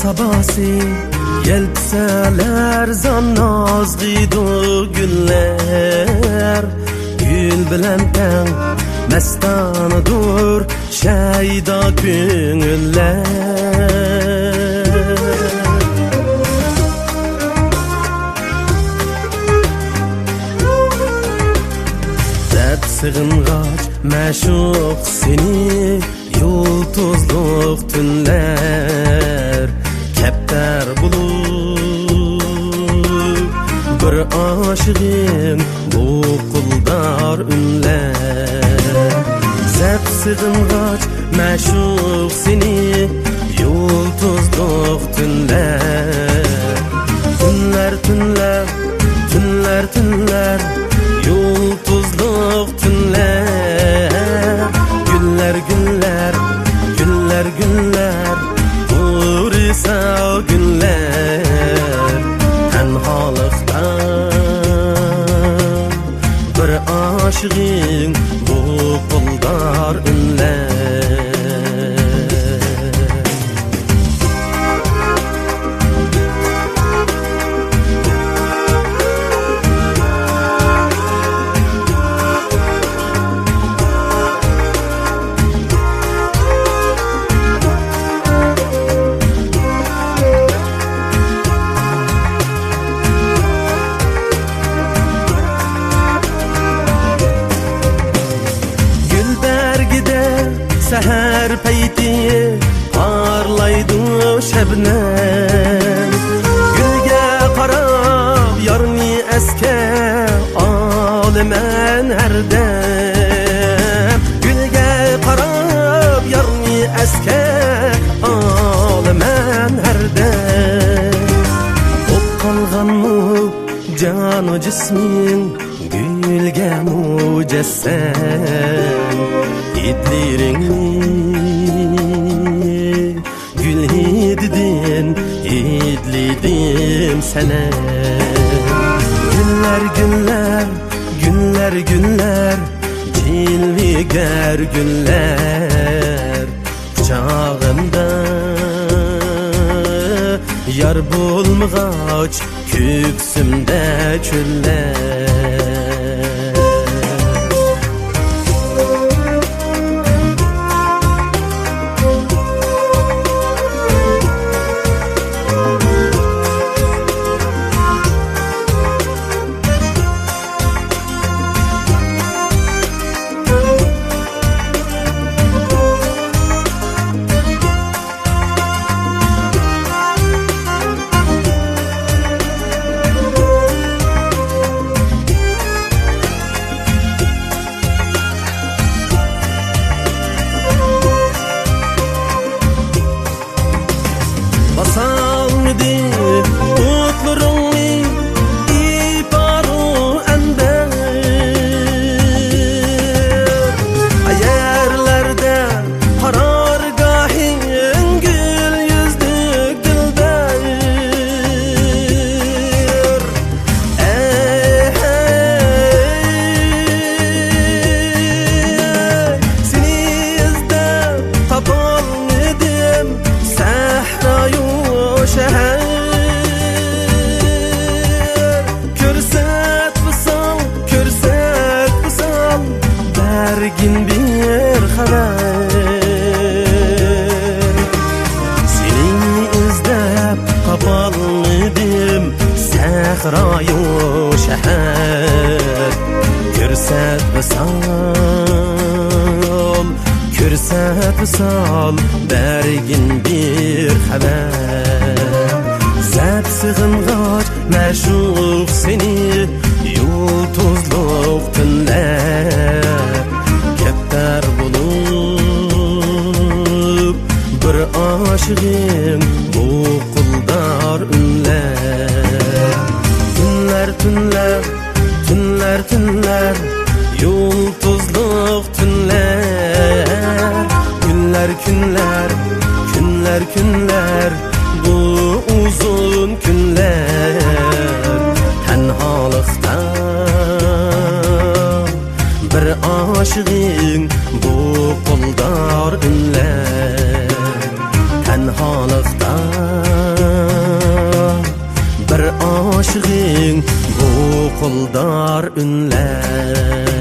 sabası yelpiseler zannazgıydı güller. Gül bilen ten mestanıdır şeyda künüller. Dert sığıngaç meşuk seni yıldızlık tünler. Kepter bulup bir aşığın bu kuldar ünler. Zep sığıngaç meşuk seni yıldızlık tünler. Tünler tünler tünler tünler yıldızlık tünler. Güller güller güller güller dursa günler. Tenhalıktan bir aşığın bu kuldar ünler. Seher peyti parlaydı şebnem. Gülge qarab yarni eske alimen her dem. Gülge qarab yarni eske alimen her dem. Ot qalğanmı canı cismin gülge mucessem. İdlerini gül hididin idledim sana. Günler günler günler günler cilviger günler. Kucağımda yar bulmağaç köksümde çöller. Ergin bir haber seni izlep kapalmadım sahrayu şehir. Kürsat visal bergin bir haber. Zep sığıngaç meşuk seni yıldızlık tünler. Kepter bulup bir aşığın bu kuldar ünler. Tünler tünler tünler tünler yıldızlık tünler. Günler günler günler günler bu uzun günler. Tenhalıktan bir aşığın bu kuldar ünler. Tenhalıktan Puldar ünler